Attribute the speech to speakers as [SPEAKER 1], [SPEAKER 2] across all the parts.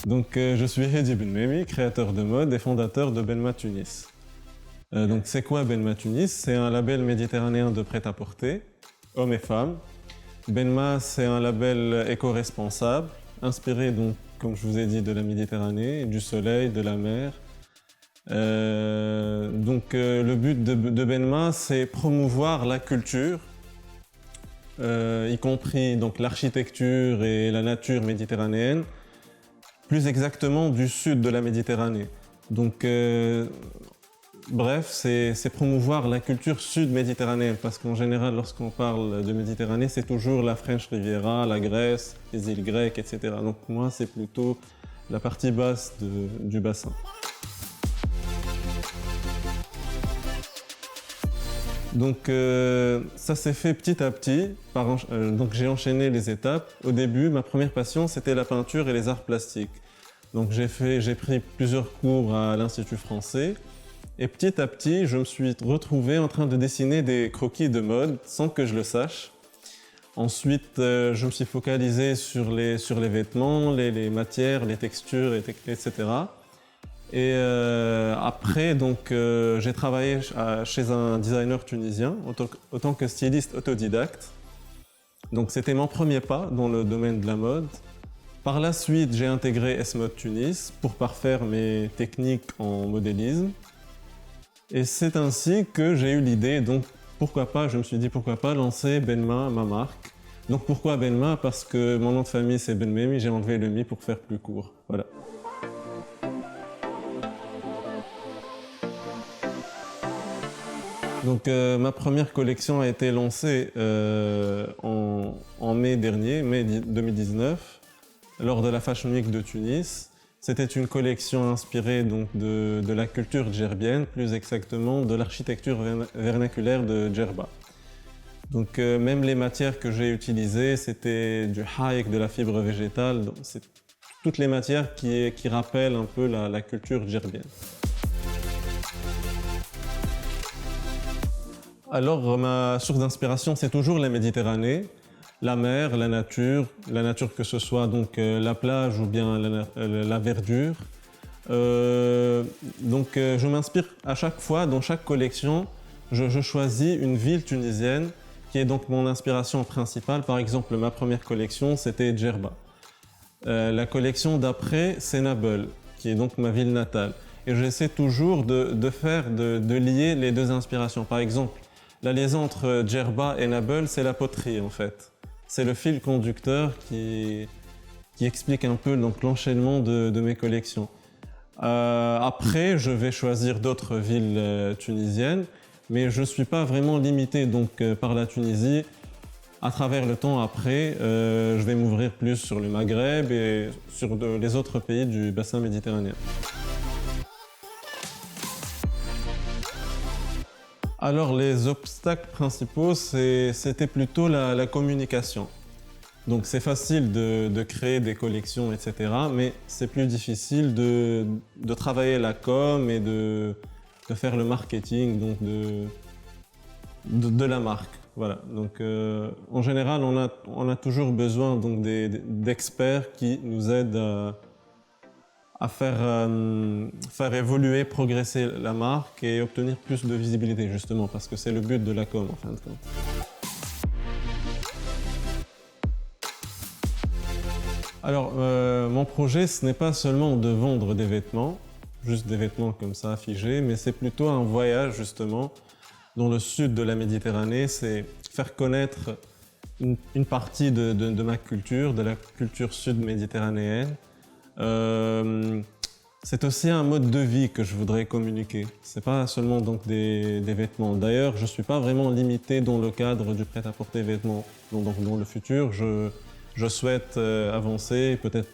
[SPEAKER 1] Je suis Hedi Benmehmi, créateur de mode et fondateur de Benma Tunis. C'est quoi Benma Tunis? C'est un label méditerranéen de prêt-à-porter, hommes et femmes. Benma, c'est un label éco-responsable, inspiré, donc, comme je vous ai dit, de la Méditerranée, du soleil, de la mer. Le but de Benma, c'est promouvoir la culture, y compris donc l'architecture et la nature méditerranéenne, plus exactement du sud de la Méditerranée. Bref, c'est promouvoir la culture sud-méditerranéenne, parce qu'en général, lorsqu'on parle de Méditerranée, c'est toujours la French Riviera, la Grèce, les îles grecques, etc. Donc moi, c'est plutôt la partie basse du bassin. Ça s'est fait petit à petit. J'ai enchaîné les étapes. Au début, ma première passion, c'était la peinture et les arts plastiques. J'ai pris plusieurs cours à l'Institut français. Et petit à petit, je me suis retrouvé en train de dessiner des croquis de mode sans que je le sache. Ensuite, je me suis focalisé sur les vêtements, les matières, les textures, etc. Après, j'ai travaillé chez un designer tunisien en tant que styliste autodidacte. Donc, c'était mon premier pas dans le domaine de la mode. Par la suite, j'ai intégré S-Mode Tunis pour parfaire mes techniques en modélisme. Et c'est ainsi que j'ai eu l'idée, je me suis dit pourquoi pas lancer Benma, ma marque. Donc pourquoi Benma? Parce que mon nom de famille c'est Benmehmi, j'ai enlevé le mi pour faire plus court. Voilà. Ma première collection a été lancée en mai dernier, mai 2019, lors de la Fashion Week de Tunis. C'était une collection inspirée de la culture djerbienne, plus exactement de l'architecture vernaculaire de Djerba. Même les matières que j'ai utilisées, c'était du haïk, de la fibre végétale. C'est toutes les matières qui rappellent un peu la culture djerbienne. Alors, ma source d'inspiration, c'est toujours la Méditerranée. La mer, la nature que ce soit la plage ou bien la verdure. Je m'inspire à chaque fois, dans chaque collection, je choisis une ville tunisienne qui est donc mon inspiration principale. Par exemple, ma première collection, c'était Djerba. La collection d'après, c'est Nabeul, qui est donc ma ville natale. Et j'essaie toujours de lier les deux inspirations. Par exemple, la liaison entre Djerba et Nabeul, c'est la poterie en fait. C'est le fil conducteur qui explique un peu l'enchaînement de mes collections. Après, je vais choisir d'autres villes tunisiennes, mais je ne suis pas vraiment limité par la Tunisie. À travers le temps après, je vais m'ouvrir plus sur le Maghreb et sur les autres pays du bassin méditerranéen. Alors les obstacles principaux, c'était plutôt la communication. Donc c'est facile de créer des collections, etc. Mais c'est plus difficile de travailler la com et de faire le marketing de la marque. Voilà. En général, on a toujours besoin d'experts qui nous aident à faire évoluer, progresser la marque et obtenir plus de visibilité, justement, parce que c'est le but de la com, en fin de compte. Alors, mon projet, ce n'est pas seulement de vendre des vêtements, juste des vêtements comme ça, figés, mais c'est plutôt un voyage, justement, dans le sud de la Méditerranée. C'est faire connaître une partie de ma culture, de la culture sud-méditerranéenne. C'est aussi un mode de vie que je voudrais communiquer. C'est pas seulement des vêtements. D'ailleurs, je suis pas vraiment limité dans le cadre du prêt-à-porter vêtements. Dans le futur, je souhaite avancer, peut-être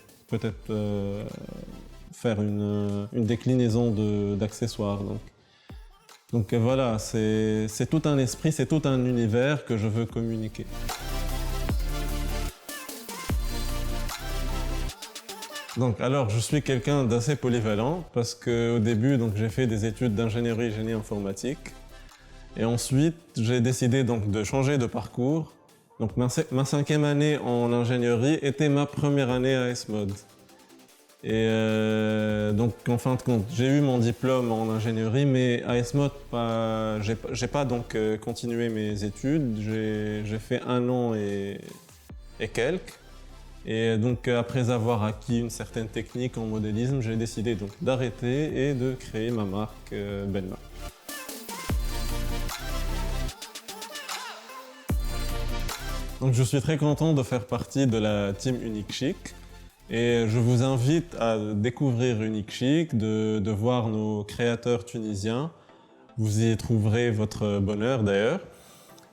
[SPEAKER 1] faire une déclinaison d'accessoires. Voilà, c'est tout un esprit, c'est tout un univers que je veux communiquer. Alors, je suis quelqu'un d'assez polyvalent parce qu'au début, j'ai fait des études d'ingénierie génie informatique. Et ensuite, j'ai décidé de changer de parcours. Ma 5e année en ingénierie était ma première année à S-Mode. Et donc, en fin de compte, j'ai eu mon diplôme en ingénierie, mais à ESMOD, j'ai pas donc continué mes études. J'ai fait 1 an et quelques. Et donc, après avoir acquis une certaine technique en modélisme, j'ai décidé donc d'arrêter et de créer ma marque Benma. Donc, je suis très content de faire partie de la team Unique Chic. Et je vous invite à découvrir Unique Chic, de voir nos créateurs tunisiens. Vous y trouverez votre bonheur d'ailleurs.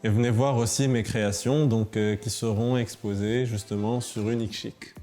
[SPEAKER 1] Et venez voir aussi mes créations donc, qui seront exposées justement sur Unique Chic.